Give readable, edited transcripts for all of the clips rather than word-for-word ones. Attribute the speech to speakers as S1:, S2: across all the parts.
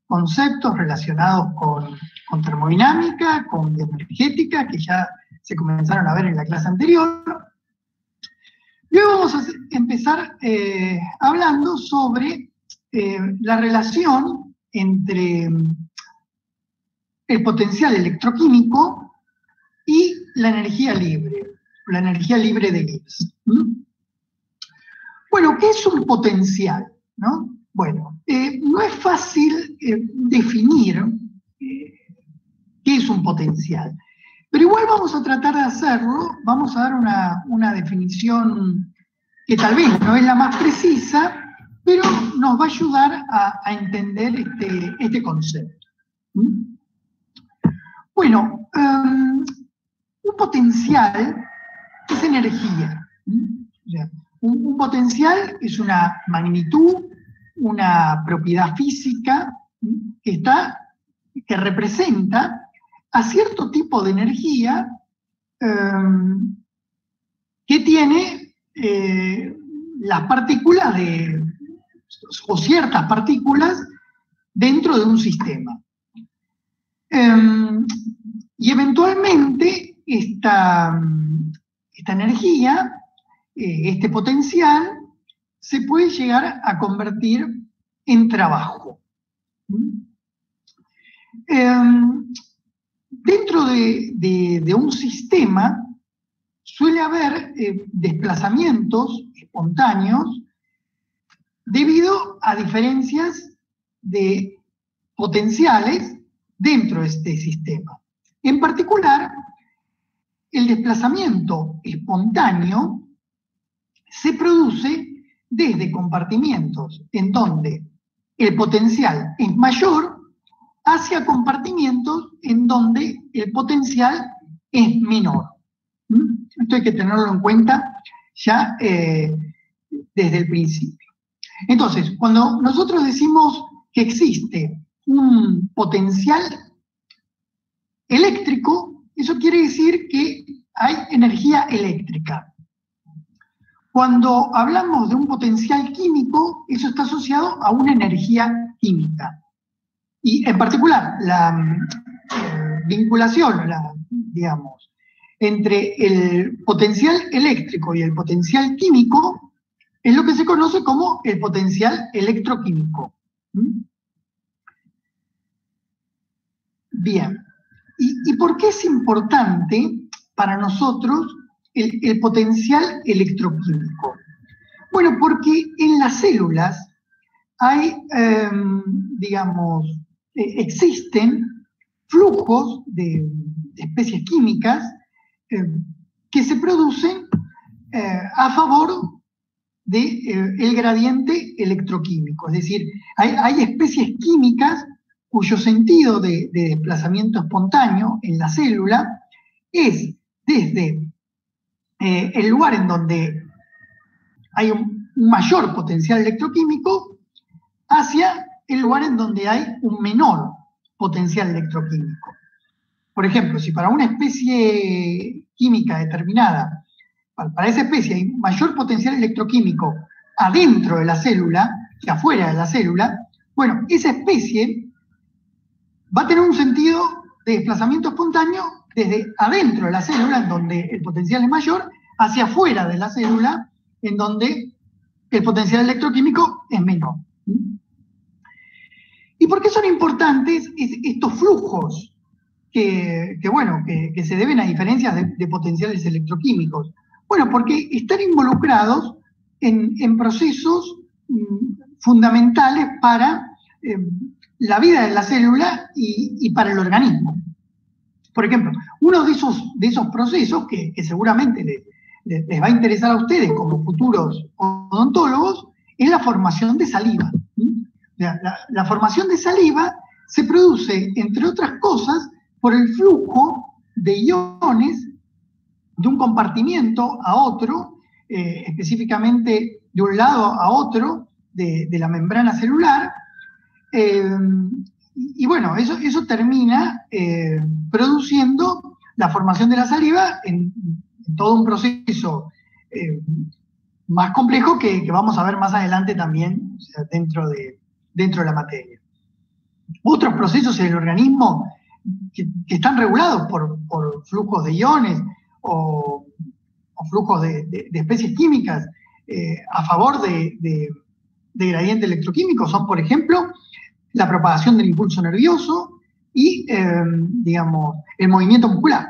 S1: conceptos relacionados con termodinámica, con energética, que ya se comenzaron a ver en la clase anterior. Luego vamos a empezar hablando sobre la relación entre el potencial electroquímico y la energía libre de Gibbs. Bueno, ¿qué es un potencial? ¿No? Bueno, no es fácil definir qué es un potencial, pero igual vamos a tratar de hacerlo, vamos a dar una definición que tal vez no es la más precisa, pero nos va a ayudar a entender este concepto. Bueno, un potencial es energía. O sea, un potencial es una magnitud, una propiedad física que representa a cierto tipo de energía que tiene las partículas o ciertas partículas dentro de un sistema. Y eventualmente esta energía, este potencial, se puede llegar a convertir en trabajo. Dentro de un sistema suele haber desplazamientos espontáneos debido a diferencias de potenciales dentro de este sistema. En particular, el desplazamiento espontáneo se produce desde compartimientos en donde el potencial es mayor hacia compartimientos en donde el potencial es menor. Esto hay que tenerlo en cuenta ya desde el principio. Entonces, cuando nosotros decimos que existe un potencial eléctrico, eso quiere decir que hay energía eléctrica. Cuando hablamos de un potencial químico, eso está asociado a una energía química. Y en particular, la vinculación, digamos, entre el potencial eléctrico y el potencial químico es lo que se conoce como el potencial electroquímico. Bien. ¿Y por qué es importante para nosotros el potencial electroquímico? Bueno, porque en las células hay, digamos, existen flujos de especies químicas que se producen a favor del gradiente electroquímico. Es decir, hay especies químicas cuyo sentido de desplazamiento espontáneo en la célula es desde el lugar en donde hay un mayor potencial electroquímico hacia el lugar en donde hay un menor potencial electroquímico. Por ejemplo, si para una especie química determinada, para esa especie hay mayor potencial electroquímico adentro de la célula que afuera de la célula, bueno, esa especie va a tener un sentido de desplazamiento espontáneo desde adentro de la célula, en donde el potencial es mayor, hacia afuera de la célula, en donde el potencial electroquímico es menor. ¿Y por qué son importantes estos flujos que se deben a diferencias de potenciales electroquímicos? Bueno, porque están involucrados en procesos fundamentales para la vida de la célula y para el organismo. Por ejemplo, uno de esos procesos que seguramente les va a interesar a ustedes como futuros odontólogos es la formación de saliva. La formación de saliva se produce, entre otras cosas, por el flujo de iones de un compartimiento a otro, específicamente de un lado a otro de la membrana celular, y bueno, eso termina produciendo la formación de la saliva en todo un proceso más complejo que vamos a ver más adelante también, o sea, dentro de la materia. otros procesos en el organismo que están regulados por flujos de iones o flujos de especies químicas a favor de gradiente electroquímico. Son, por ejemplo, la propagación del impulso nervioso y, digamos, el movimiento muscular.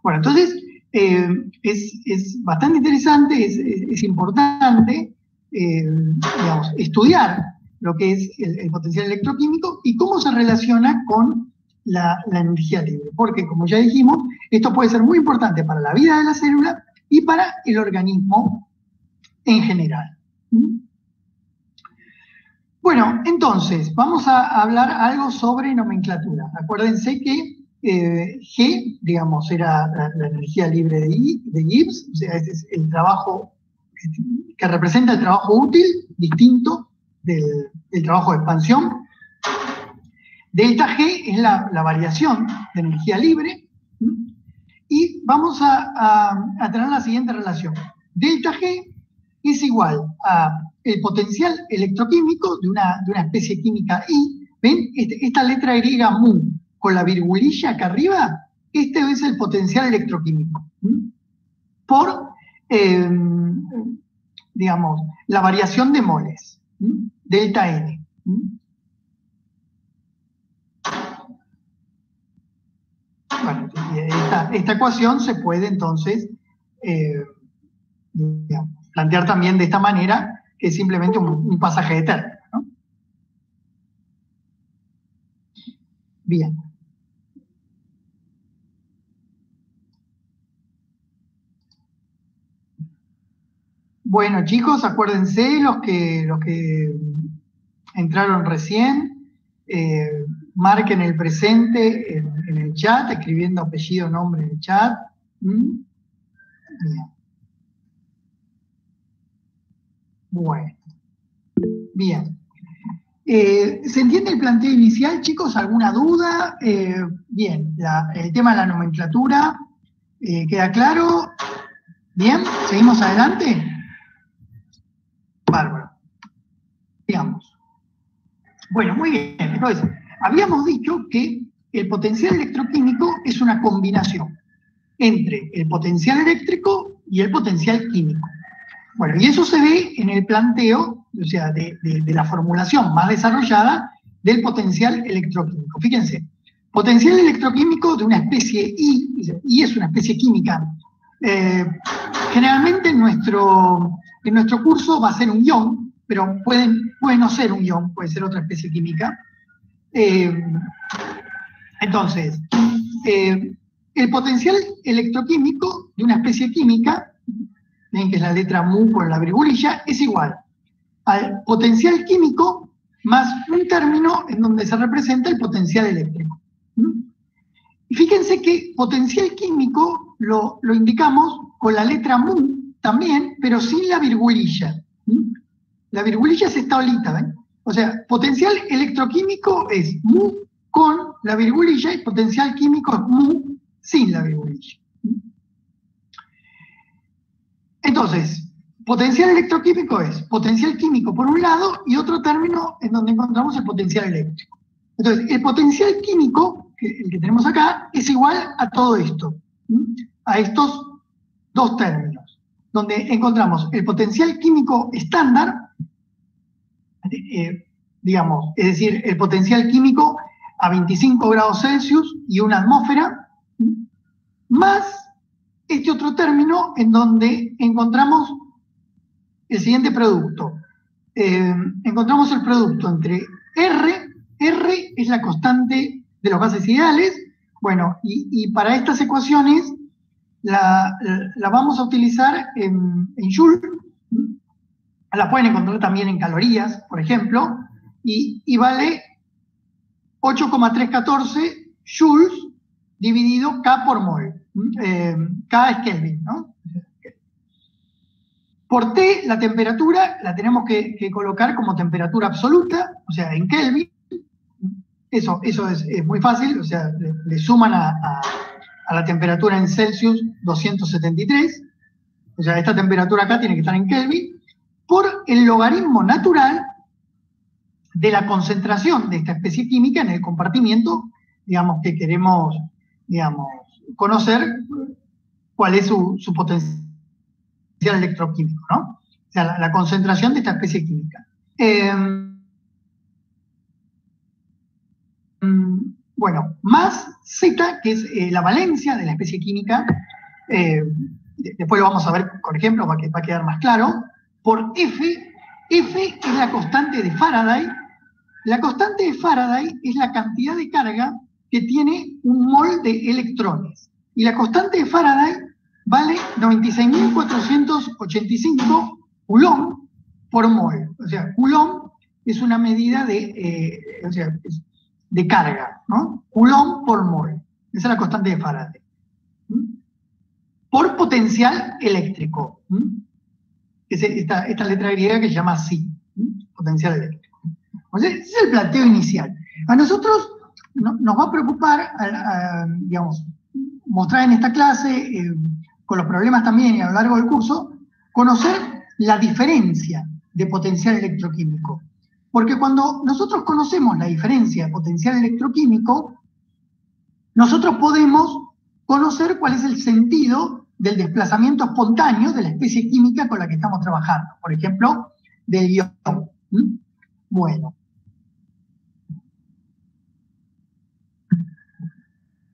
S1: Bueno, entonces es bastante interesante, es importante, digamos, estudiar lo que es el potencial electroquímico y cómo se relaciona con la energía libre. Porque, como ya dijimos, esto puede ser muy importante para la vida de la célula y para el organismo en general. Bueno, entonces, vamos a hablar algo sobre nomenclatura. Acuérdense que G, digamos, era la energía libre de Gibbs, o sea, ese es el trabajo que representa el trabajo útil, distinto del trabajo de expansión. Delta G es la variación de energía libre, y vamos a tener la siguiente relación. Delta G es igual a el potencial electroquímico de una especie química I. ¿Ven? Esta letra griega mu con la virgulilla acá arriba, este es el potencial electroquímico. Por, digamos, la variación de moles, delta N. Bueno, esta ecuación se puede entonces digamos, plantear también de esta manera, que es simplemente un pasaje de término, ¿no? Bien. Bueno, chicos, acuérdense, los que entraron recién, marquen el presente en el chat, escribiendo apellido, nombre en el chat. Bien. Bueno, bien. ¿Se entiende el planteo inicial, chicos? ¿Alguna duda? Bien, el tema de la nomenclatura, ¿queda claro? Bien, ¿seguimos adelante? Bárbaro. Digamos. Bueno, muy bien. Entonces, habíamos dicho que el potencial electroquímico es una combinación entre el potencial eléctrico y el potencial químico. Bueno, y eso se ve en el planteo, o sea, de la formulación más desarrollada del potencial electroquímico. Fíjense, potencial electroquímico de una especie I es una especie química. Generalmente en nuestro curso va a ser un ion, pero puede no ser un ion, puede ser otra especie química. Entonces, el potencial electroquímico de una especie química, ven que es la letra mu con la virgulilla, es igual al potencial químico más un término en donde se representa el potencial eléctrico. Y fíjense que potencial químico lo indicamos con la letra mu también, pero sin la virgulilla. La virgulilla es esta olita, ¿ven? O sea, potencial electroquímico es mu con la virgulilla y potencial químico es mu sin la virgulilla. Entonces, potencial electroquímico es potencial químico por un lado y otro término en donde encontramos el potencial eléctrico. Entonces, el potencial químico, el que tenemos acá, es igual a todo esto, a estos dos términos, donde encontramos el potencial químico estándar, digamos, es decir, el potencial químico a 25 grados Celsius y una atmósfera, más este otro término en donde encontramos el siguiente producto. Encontramos el producto entre R es la constante de los gases ideales, bueno, y para estas ecuaciones la vamos a utilizar en Joule, la pueden encontrar también en calorías, por ejemplo, y vale 8,314 joules dividido K por mol. K es Kelvin, ¿no? Por T, la temperatura la tenemos que colocar como temperatura absoluta, o sea, en Kelvin. Eso es muy fácil, o sea, le suman a la temperatura en Celsius 273, o sea, esta temperatura acá tiene que estar en Kelvin, por el logaritmo natural de la concentración de esta especie química en el compartimiento, digamos, que queremos, digamos, conocer cuál es su potencial electroquímico, ¿no? O sea, la concentración de esta especie química. Bueno, más Z, que es la valencia de la especie química, después lo vamos a ver, por ejemplo, va a quedar más claro, por F. F es la constante de Faraday. La constante de Faraday es la cantidad de carga que tiene un mol de electrones. Y la constante de Faraday vale 96.485 Coulomb por mol. O sea, Coulomb es una medida de carga, ¿no? Coulomb por mol. Esa es la constante de Faraday. Por potencial eléctrico. Es esta letra griega que se llama psi. Potencial eléctrico. O sea, ese es el planteo inicial. A nosotros nos va a preocupar, digamos, mostrar en esta clase, con los problemas también y a lo largo del curso, conocer la diferencia de potencial electroquímico. Porque cuando nosotros conocemos la diferencia de potencial electroquímico, nosotros podemos conocer cuál es el sentido del desplazamiento espontáneo de la especie química con la que estamos trabajando. Por ejemplo, del ion. Bueno.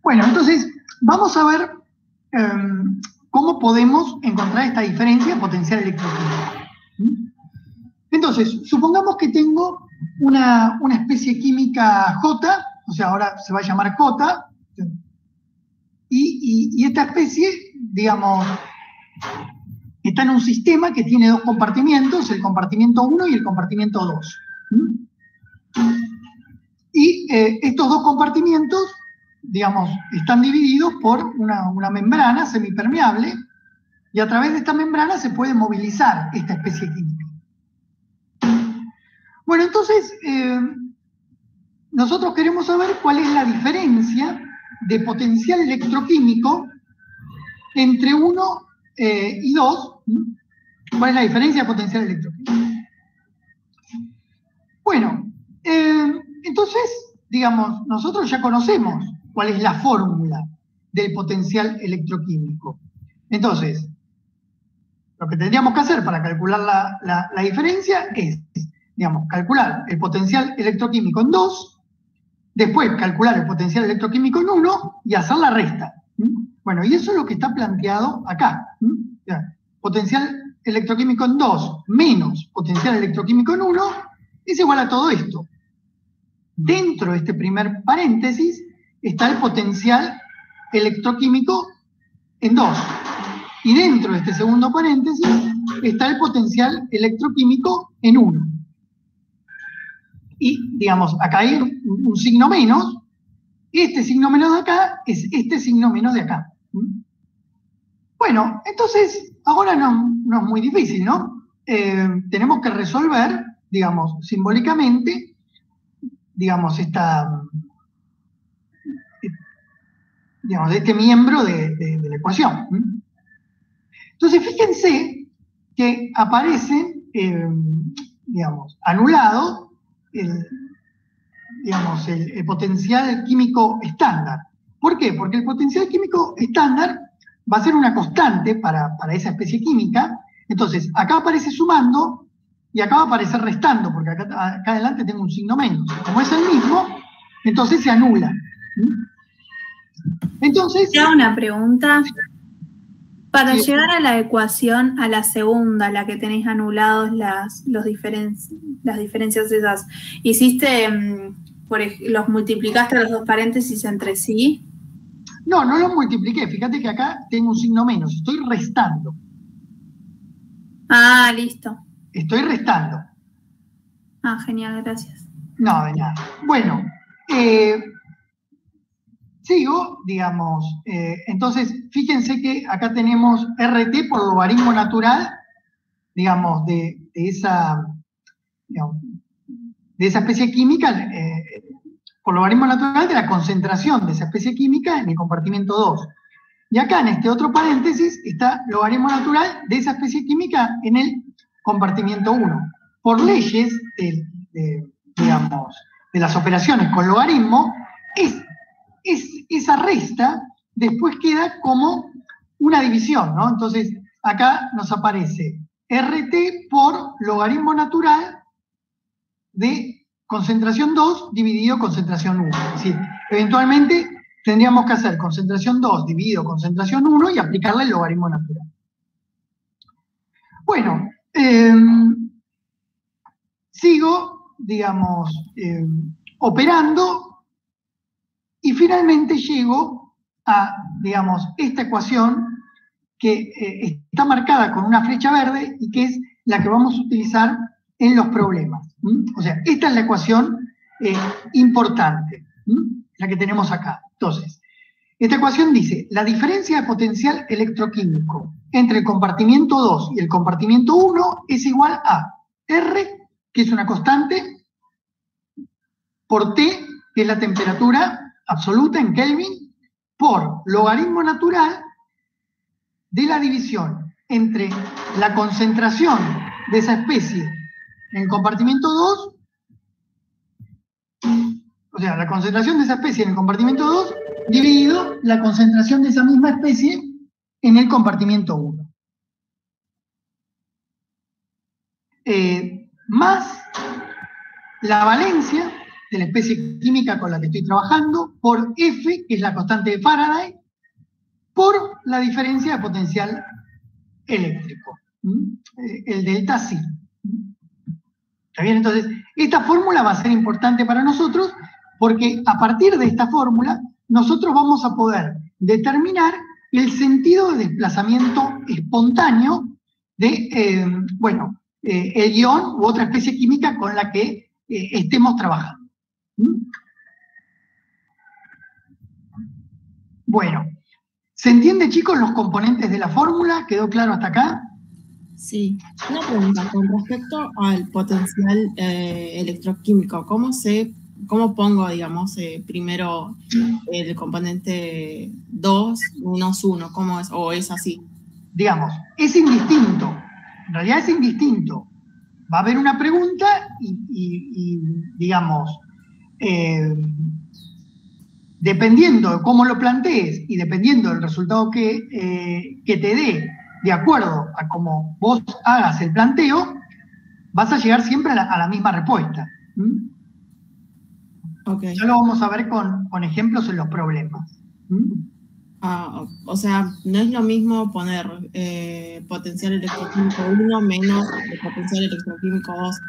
S1: Bueno, entonces, vamos a ver cómo podemos encontrar esta diferencia de potencial electroquímico. Entonces, supongamos que tengo una especie química J, o sea, ahora se va a llamar J, y esta especie, digamos, está en un sistema que tiene dos compartimientos, el compartimiento 1 y el compartimiento 2. Y estos dos compartimientos, digamos, están divididos por una membrana semipermeable, y a través de esta membrana se puede movilizar esta especie química. Bueno, entonces, nosotros queremos saber cuál es la diferencia de potencial electroquímico entre 1 y 2. ¿Cuál es la diferencia de potencial electroquímico? Bueno, entonces, digamos, nosotros ya conocemos cuál es la fórmula del potencial electroquímico. Entonces, lo que tendríamos que hacer para calcular la diferencia es, digamos, calcular el potencial electroquímico en 2, después calcular el potencial electroquímico en 1 y hacer la resta. Bueno, y eso es lo que está planteado acá. O sea, potencial electroquímico en 2 menos potencial electroquímico en 1 es igual a todo esto. Dentro de este primer paréntesis está el potencial electroquímico en 2. Y dentro de este segundo paréntesis está el potencial electroquímico en 1. Y, digamos, acá hay un signo menos. Este signo menos de acá es este signo menos de acá. Bueno, entonces, ahora no es muy difícil, ¿no? Tenemos que resolver, digamos, simbólicamente, digamos, digamos, este miembro de la ecuación. Entonces, fíjense que aparece, digamos, anulado el potencial químico estándar. ¿Por qué? Porque el potencial químico estándar va a ser una constante para esa especie química. Entonces, acá aparece sumando y acá va a aparecer restando, porque acá adelante tengo un signo menos. Como es el mismo, entonces se anula. Entonces...
S2: Te hago una pregunta. Para llegar a la ecuación, a la segunda, la que tenéis anulados las diferencias esas, ¿los multiplicaste los dos paréntesis entre sí?
S1: No los multipliqué. Fíjate que acá tengo un signo menos. Estoy restando.
S2: Ah, listo.
S1: Estoy restando.
S2: Ah, genial, gracias.
S1: No, de nada. Bueno, sigo, digamos, entonces, fíjense que acá tenemos RT por logaritmo natural, digamos, de esa especie química, por logaritmo natural de la concentración de esa especie química en el compartimento 2. Y acá, en este otro paréntesis, está logaritmo natural de esa especie química en el compartimiento 1. Por leyes digamos, de las operaciones con logaritmo, esa resta después queda como una división, ¿no? Entonces, acá nos aparece RT por logaritmo natural de concentración 2 dividido concentración 1. Es decir, eventualmente tendríamos que hacer concentración 2 dividido concentración 1 y aplicarle el logaritmo natural. Bueno, sigo, digamos, operando y finalmente llego a, digamos, esta ecuación que está marcada con una flecha verde y que es la que vamos a utilizar en los problemas. O sea, esta es la ecuación importante, la que tenemos acá. Entonces, esta ecuación dice, la diferencia de potencial electroquímico entre el compartimiento 2 y el compartimiento 1 es igual a R, que es una constante, por T, que es la temperatura absoluta en Kelvin, por logaritmo natural de la división entre la concentración de esa especie en el compartimiento 2, o sea, la concentración de esa especie en el compartimiento 2, dividido la concentración de esa misma especie en el compartimiento 1. Más la valencia de la especie química con la que estoy trabajando, por F, que es la constante de Faraday, por la diferencia de potencial eléctrico, el delta C. ¿Está bien? Entonces, esta fórmula va a ser importante para nosotros porque a partir de esta fórmula nosotros vamos a poder determinar el sentido de desplazamiento espontáneo de, el ion u otra especie química con la que estemos trabajando. Bueno, ¿se entiende, chicos, los componentes de la fórmula? ¿Quedó claro hasta acá?
S3: Sí. Una pregunta con respecto al potencial electroquímico. ¿Cómo pongo, digamos, primero el componente 2 menos 1? ¿Cómo es? ¿O es así?
S1: Digamos, es indistinto. En realidad es indistinto. Va a haber una pregunta y digamos, dependiendo de cómo lo plantees y dependiendo del resultado que te dé, de acuerdo a cómo vos hagas el planteo, vas a llegar siempre a la misma respuesta.
S3: Okay.
S1: Ya lo vamos a ver con ejemplos en los problemas.
S3: O sea, no es lo mismo poner potencial electroquímico 1 menos el potencial electroquímico 2.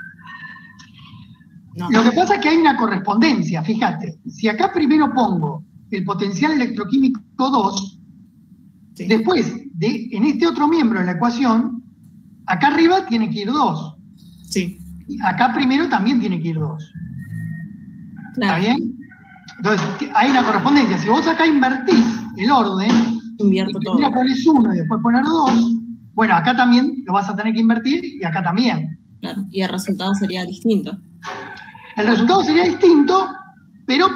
S3: No.
S1: Lo que pasa es que hay una correspondencia, fíjate. Si acá primero pongo el potencial electroquímico 2, sí, después, en este otro miembro de la ecuación, acá arriba tiene que ir 2.
S3: Sí.
S1: Y acá primero también tiene que ir 2.
S3: Claro.
S1: ¿Está bien? Entonces, hay una correspondencia. Si vos acá invertís el orden,
S3: invierto
S1: y primero pones 1 y después poner 2, bueno, acá también lo vas a tener que invertir y acá también.
S3: Claro, y el resultado sería distinto.
S1: El resultado sería distinto, pero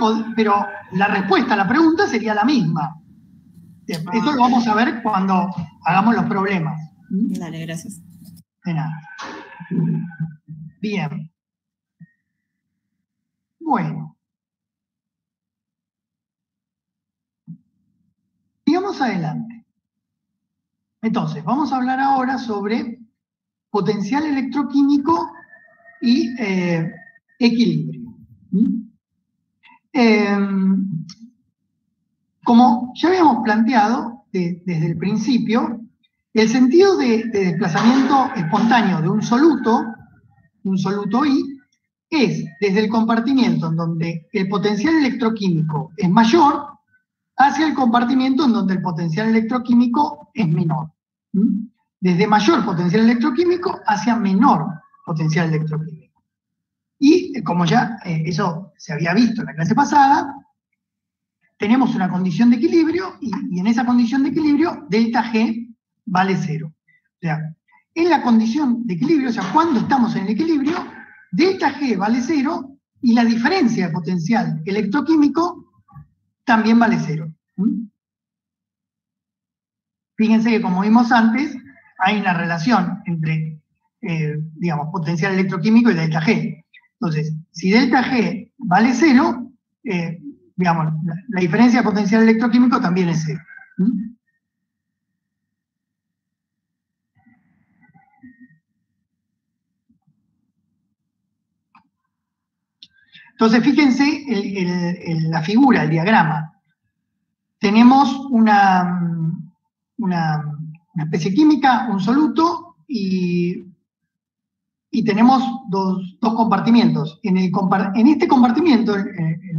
S1: la respuesta a la pregunta sería la misma. Esto lo vamos a ver cuando hagamos los problemas.
S3: Dale, gracias.
S1: De nada. Bien. Bueno. Sigamos adelante. Entonces, vamos a hablar ahora sobre potencial electroquímico y equilibrio. Como ya habíamos planteado desde el principio, el sentido de desplazamiento espontáneo de un soluto I, es desde el compartimiento en donde el potencial electroquímico es mayor hacia el compartimiento en donde el potencial electroquímico es menor. Desde mayor potencial electroquímico hacia menor potencial electroquímico. Y como ya eso se había visto en la clase pasada, tenemos una condición de equilibrio y en esa condición de equilibrio delta G vale 0. O sea, en la condición de equilibrio, o sea, cuando estamos en el equilibrio, delta G vale 0 y la diferencia de potencial electroquímico también vale 0. Fíjense que como vimos antes, hay una relación entre, digamos, potencial electroquímico y delta G. Entonces, si delta G vale 0, digamos, la diferencia de potencial electroquímico también es 0. Entonces, fíjense la figura, el diagrama. Tenemos una especie química, un soluto, y tenemos dos compartimientos. En este compartimiento, el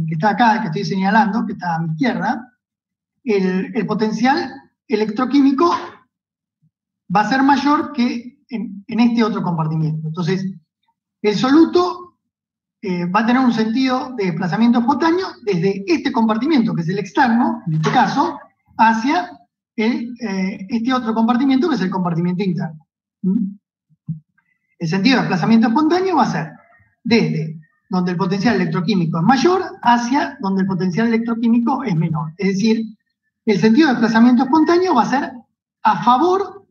S1: que está acá, el que estoy señalando, que está a mi izquierda, el potencial electroquímico va a ser mayor que en este otro compartimiento. Entonces, el soluto va a tener un sentido de desplazamiento espontáneo desde este compartimento, que es el externo, en este caso, hacia este otro compartimento, que es el compartimento interno. El sentido de desplazamiento espontáneo va a ser desde donde el potencial electroquímico es mayor hacia donde el potencial electroquímico es menor. Es decir, el sentido de desplazamiento espontáneo va a ser a favor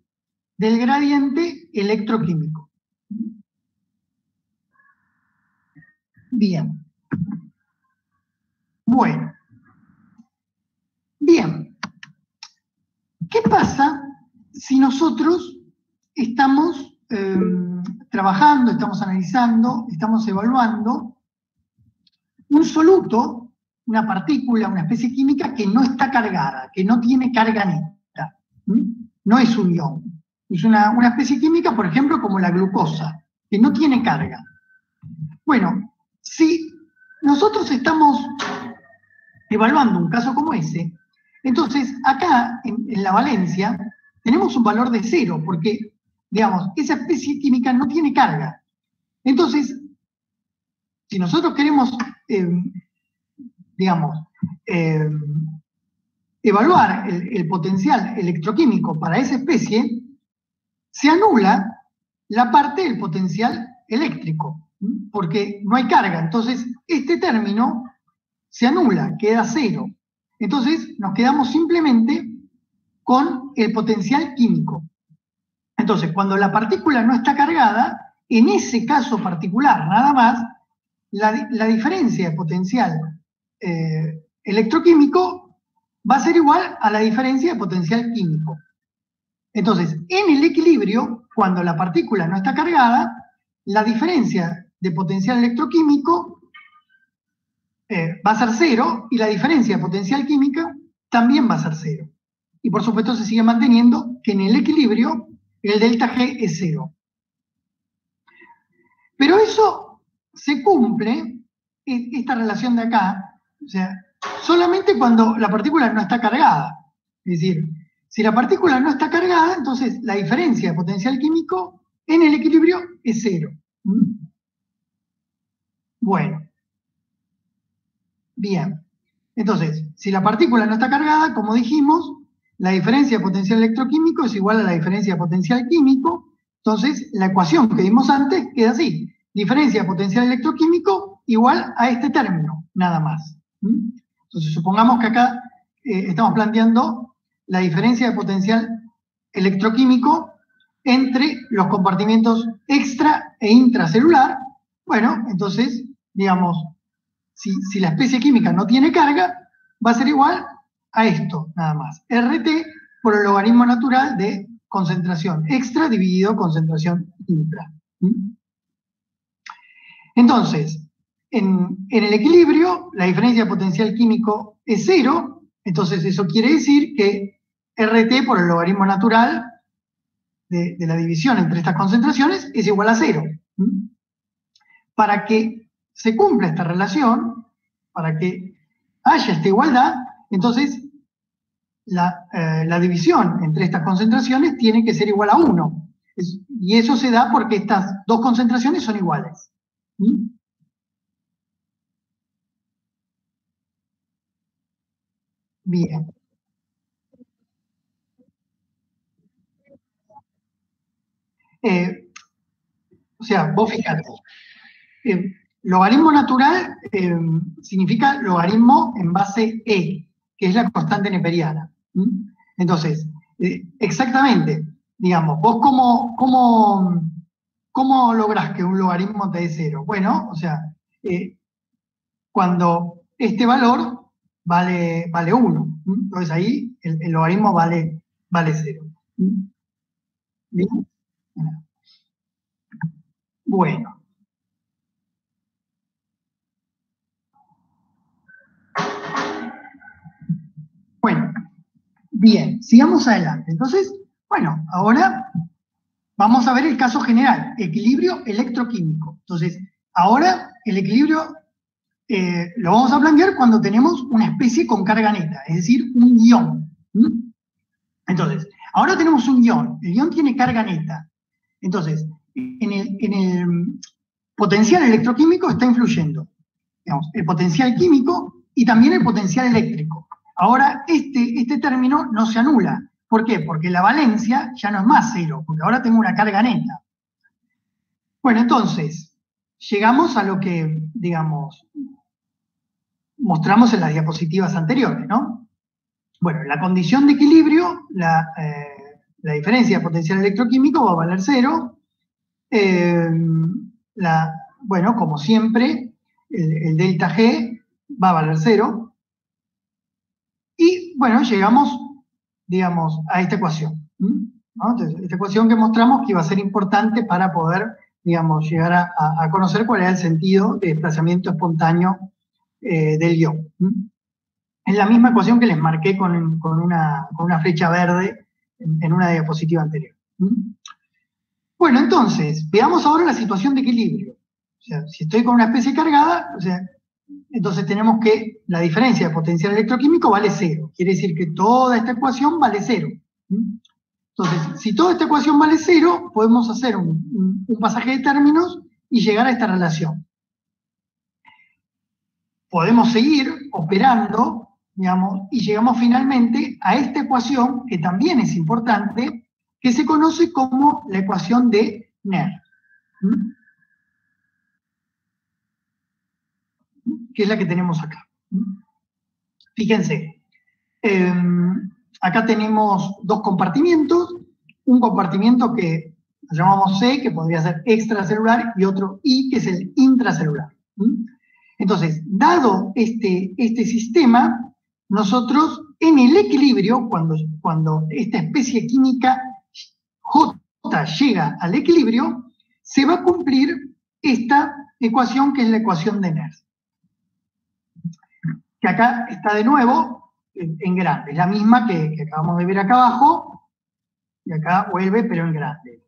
S1: del gradiente electroquímico. Bien. Bueno. Bien. ¿Qué pasa si nosotros estamos trabajando, estamos analizando, estamos evaluando un soluto, una partícula, una especie química que no está cargada, que no tiene carga neta? No es un ion. Es una especie química, por ejemplo, como la glucosa, que no tiene carga. Bueno, si nosotros estamos evaluando un caso como ese, entonces acá, en la valencia, tenemos un valor de 0, porque, digamos, esa especie química no tiene carga. Entonces, si nosotros queremos, evaluar el potencial electroquímico para esa especie, se anula la parte del potencial eléctrico, porque no hay carga. Entonces, este término se anula, queda 0. Entonces, nos quedamos simplemente con el potencial químico. Entonces, cuando la partícula no está cargada, en ese caso particular, nada más, la diferencia de potencial electroquímico va a ser igual a la diferencia de potencial químico. Entonces, en el equilibrio, cuando la partícula no está cargada, la diferencia de potencial electroquímico va a ser 0, y la diferencia de potencial química también va a ser 0. Y por supuesto se sigue manteniendo que en el equilibrio el delta G es 0. Pero eso se cumple, esta relación de acá, o sea, solamente cuando la partícula no está cargada. Es decir, si la partícula no está cargada, entonces la diferencia de potencial químico en el equilibrio es 0. Bueno. Bien. Entonces, si la partícula no está cargada, como dijimos, la diferencia de potencial electroquímico es igual a la diferencia de potencial químico. Entonces, la ecuación que vimos antes queda así. Diferencia de potencial electroquímico igual a este término, nada más. Entonces, supongamos que acá estamos planteando la diferencia de potencial electroquímico entre los compartimientos extra e intracelular. Bueno, entonces, digamos, si la especie química no tiene carga, va a ser igual a esto, nada más. RT por el logaritmo natural de concentración extra dividido concentración intra. Entonces, en el equilibrio, la diferencia de potencial químico es 0, entonces eso quiere decir que RT por el logaritmo natural de la división entre estas concentraciones es igual a 0. Para que se cumpla esta relación, para que haya esta igualdad, entonces la división entre estas concentraciones tiene que ser igual a 1. Y eso se da porque estas dos concentraciones son iguales. Bien. O sea, vos fijate. Logaritmo natural significa logaritmo en base E, que es la constante neperiana. Entonces, exactamente, digamos, vos cómo lográs que un logaritmo te dé 0. Bueno, o sea, cuando este valor vale 1. Entonces ahí el logaritmo vale 0. ¿Bien? Bueno. Bueno, bien, sigamos adelante. Entonces, bueno, ahora vamos a ver el caso general, equilibrio electroquímico. Entonces, ahora el equilibrio lo vamos a plantear cuando tenemos una especie con carga neta, es decir, un ion. Entonces, ahora tenemos un ion, el ion tiene carga neta. Entonces, en el potencial electroquímico está influyendo, digamos, el potencial químico y también el potencial eléctrico. Ahora, este término no se anula. ¿Por qué? Porque la valencia ya no es más 0, porque ahora tengo una carga neta. Bueno, entonces, llegamos a lo que, digamos, mostramos en las diapositivas anteriores, ¿no? Bueno, la condición de equilibrio, la diferencia de potencial electroquímico va a valer 0. Bueno, como siempre, el delta G va a valer 0. Y, bueno, llegamos, digamos, a esta ecuación, ¿no? Entonces, esta ecuación que mostramos que iba a ser importante para poder, digamos, llegar a conocer cuál era el sentido de desplazamiento espontáneo del ion. Es la misma ecuación que les marqué con una flecha verde en una diapositiva anterior. Bueno, entonces, veamos ahora la situación de equilibrio. O sea, si estoy con una especie cargada, o sea, entonces tenemos que la diferencia de potencial electroquímico vale 0. Quiere decir que toda esta ecuación vale 0. Entonces, si toda esta ecuación vale 0, podemos hacer un pasaje de términos y llegar a esta relación. Podemos seguir operando, digamos, y llegamos finalmente a esta ecuación, que también es importante, que se conoce como la ecuación de Nernst, que es la que tenemos acá. Fíjense, acá tenemos dos compartimientos, un compartimiento que llamamos C, que podría ser extracelular, y otro I, que es el intracelular. Entonces, dado este sistema, nosotros en el equilibrio, cuando esta especie química J llega al equilibrio, se va a cumplir esta ecuación que es la ecuación de Nernst, que acá está de nuevo en grande, es la misma que acabamos de ver acá abajo, y acá vuelve pero en grande,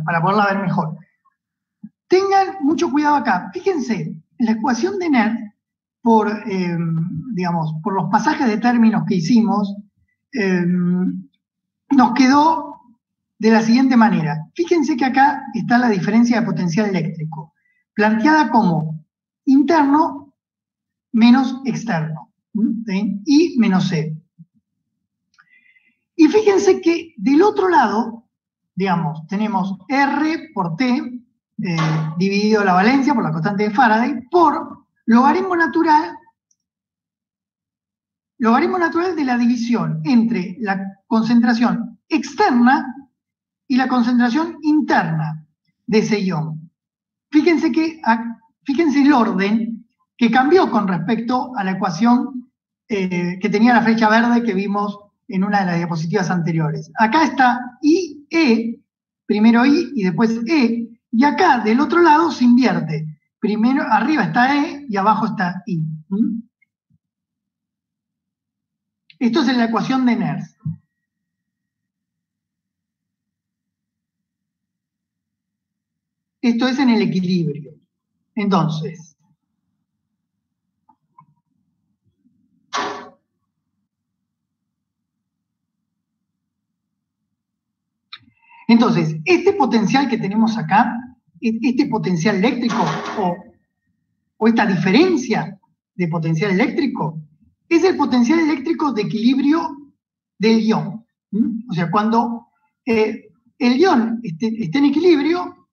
S1: para poderla ver mejor. Tengan mucho cuidado acá, fíjense, la ecuación de Nernst, digamos, por los pasajes de términos que hicimos, nos quedó de la siguiente manera. Fíjense que acá está la diferencia de potencial eléctrico, planteada como interno menos externo, ¿sí? I menos C. Y fíjense que del otro lado, digamos, tenemos R por T, dividido la valencia por la constante de Faraday, por logaritmo natural de la división entre la concentración externa y la concentración interna de ese ion. Fíjense el orden que cambió con respecto a la ecuación que tenía la flecha verde que vimos en una de las diapositivas anteriores. Acá está I, E, primero I y después E, y acá del otro lado se invierte. Primero, arriba está E y abajo está I. Esto es en la ecuación de Nernst. Esto es en el equilibrio. Entonces, este potencial que tenemos acá, este potencial eléctrico o esta diferencia de potencial eléctrico, es el potencial eléctrico de equilibrio del ion. O sea, cuando el ion esté en equilibrio,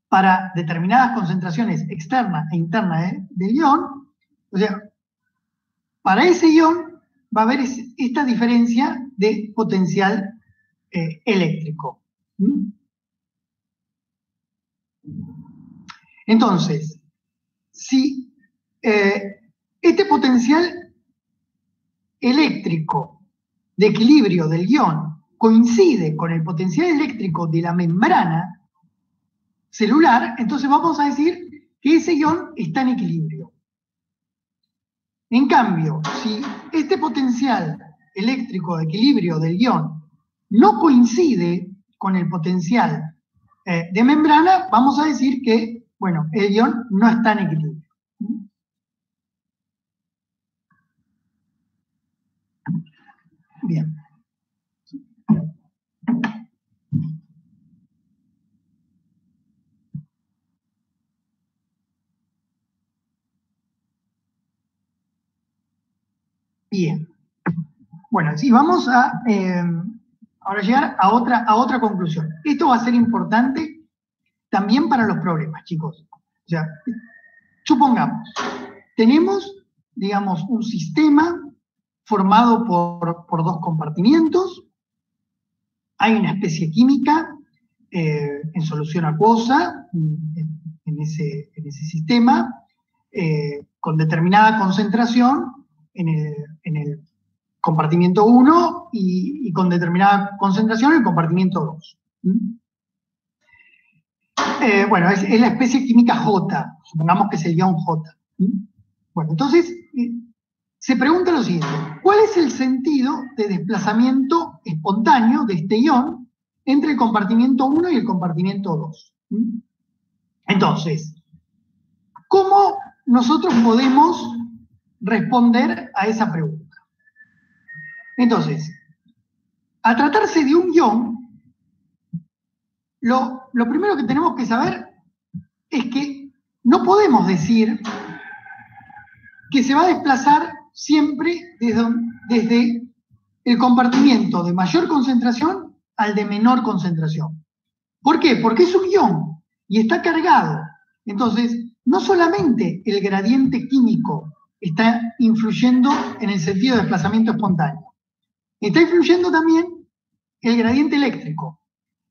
S1: para determinadas concentraciones externas e internas del ion, o sea, para ese ion va a haber esta diferencia de potencial eléctrico. Entonces, si este potencial eléctrico de equilibrio del ion coincide con el potencial eléctrico de la membrana celular, entonces vamos a decir que ese ion está en equilibrio. En cambio, si este potencial eléctrico de equilibrio del ion no coincide con el potencial de membrana, vamos a decir que, bueno, el ion no está en equilibrio. Bien. Bien. Bueno, sí, vamos a ahora llegar a otra conclusión. Esto va a ser importante también para los problemas, chicos. O sea, supongamos, tenemos, digamos, un sistema formado por dos compartimientos, hay una especie química en solución acuosa en ese sistema, con determinada concentración en el compartimiento 1 y con determinada concentración en el compartimiento 2. Bueno, es la especie química J, supongamos que es el ion J. Bueno, entonces se pregunta lo siguiente: ¿cuál es el sentido de desplazamiento espontáneo de este ion entre el compartimiento 1 y el compartimiento 2? Entonces, ¿cómo nosotros podemos responder a esa pregunta? Entonces, al tratarse de un ion, lo primero que tenemos que saber es que no podemos decir que se va a desplazar siempre desde el compartimiento de mayor concentración al de menor concentración. ¿Por qué? Porque es un ion y está cargado. Entonces, no solamente el gradiente químico está influyendo en el sentido de desplazamiento espontáneo, está influyendo también el gradiente eléctrico.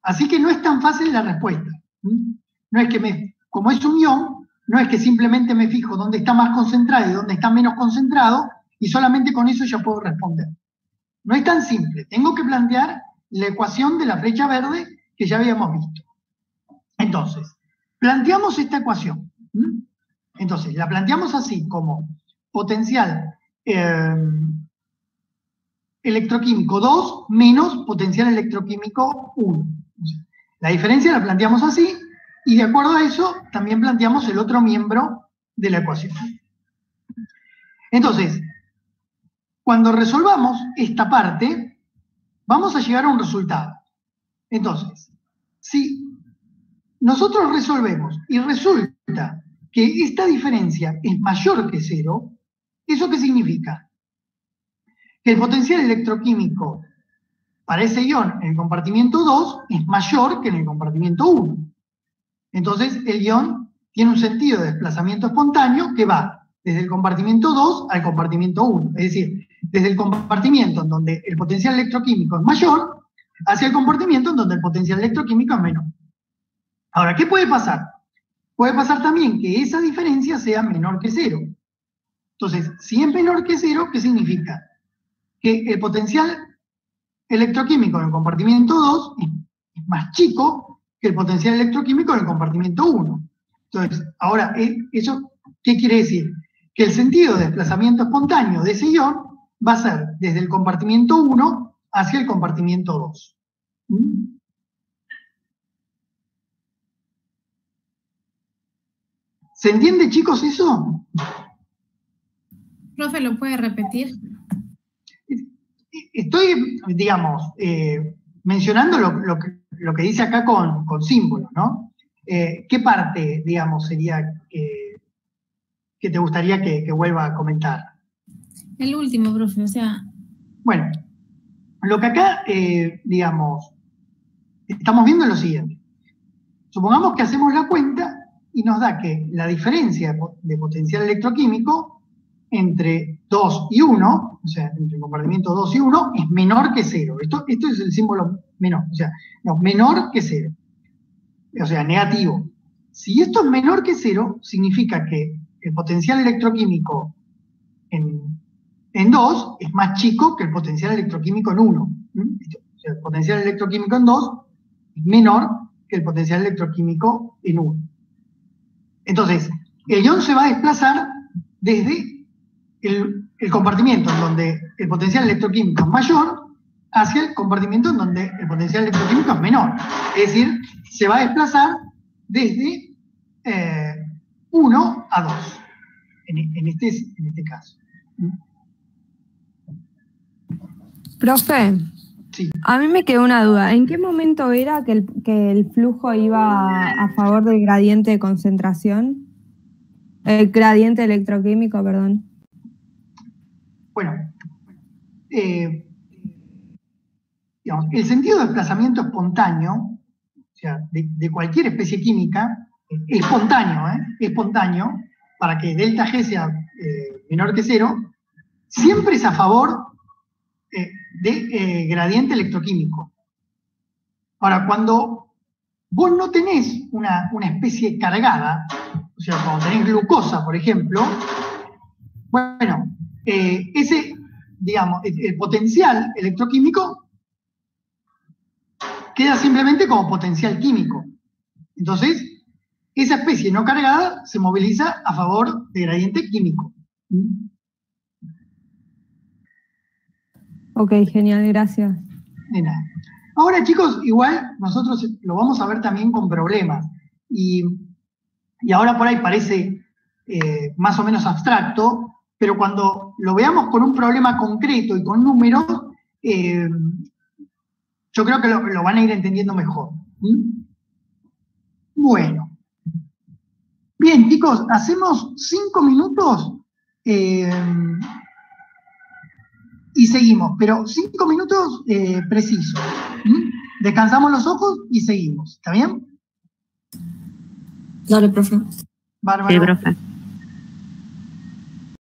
S1: Así que no es tan fácil la respuesta. No es que como es un ion, no es que simplemente me fijo dónde está más concentrado y dónde está menos concentrado y solamente con eso ya puedo responder. No es tan simple. Tengo que plantear la ecuación de la flecha verde que ya habíamos visto. Entonces, planteamos esta ecuación. Entonces, la planteamos así, como potencial electroquímico 2 menos potencial electroquímico 1. La diferencia la planteamos así, y de acuerdo a eso también planteamos el otro miembro de la ecuación. Entonces, cuando resolvamos esta parte, vamos a llegar a un resultado. Entonces, si nosotros resolvemos y resulta que esta diferencia es mayor que 0, ¿eso qué significa? Que el potencial electroquímico para ese ion en el compartimiento 2 es mayor que en el compartimiento 1. Entonces, el ion tiene un sentido de desplazamiento espontáneo que va desde el compartimiento 2 al compartimiento 1. Es decir, desde el compartimiento en donde el potencial electroquímico es mayor hacia el compartimiento en donde el potencial electroquímico es menor. Ahora, ¿qué puede pasar? Puede pasar también que esa diferencia sea menor que 0. Entonces, si es menor que 0, ¿qué significa? Que el potencial electroquímico en el compartimiento 2 es más chico que el potencial electroquímico en el compartimiento 1. Entonces, ahora, ¿eso qué quiere decir? Que el sentido de desplazamiento espontáneo de ese ion va a ser desde el compartimiento 1 hacia el compartimiento 2. ¿Se entiende, chicos, eso?
S2: Profe, ¿lo puede repetir?
S1: Estoy, digamos, mencionando lo que dice acá con símbolos, ¿no? ¿Qué parte, digamos, sería que te gustaría que vuelva a comentar?
S2: El último, profe, o sea...
S1: Bueno, lo que acá, digamos, estamos viendo es lo siguiente. Supongamos que hacemos la cuenta y nos da que la diferencia de potencial electroquímico entre 2 y 1, o sea, entre el compartimiento 2 y 1, es menor que 0. Esto es el símbolo menor, o sea, no, menor que 0. O sea, negativo. Si esto es menor que 0, significa que el potencial electroquímico en 2 es más chico que el potencial electroquímico en 1. O sea, el potencial electroquímico en 2 es menor que el potencial electroquímico en 1. Entonces, el ion se va a desplazar desde el compartimiento en donde el potencial electroquímico es mayor hacia el compartimento en donde el potencial electroquímico es menor. Es decir, se va a desplazar desde 1 a 2, en este caso.
S4: Profe,
S1: Sí.
S4: a mí me quedó una duda. ¿En qué momento era que el flujo iba a favor del gradiente de concentración? El gradiente electroquímico, perdón.
S1: Bueno, digamos, el sentido de desplazamiento espontáneo, o sea, de cualquier especie química, espontáneo, para que delta G sea menor que 0, siempre es a favor de gradiente electroquímico. Ahora, cuando vos no tenés una especie cargada, o sea, cuando tenés glucosa, por ejemplo, bueno, digamos, el potencial electroquímico queda simplemente como potencial químico. Entonces, esa especie no cargada se moviliza a favor de gradiente químico.
S4: Ok, genial, gracias.
S1: De nada. Ahora, chicos, igual nosotros lo vamos a ver también con problemas. Y ahora por ahí parece más o menos abstracto, pero cuando lo veamos con un problema concreto y con números, yo creo que lo van a ir entendiendo mejor. Bueno. Bien, chicos, hacemos 5 minutos y seguimos, pero 5 minutos precisos. Descansamos los ojos y seguimos. ¿Está bien?
S3: Dale, profe.
S1: Bárbaro.
S5: Sí, profe.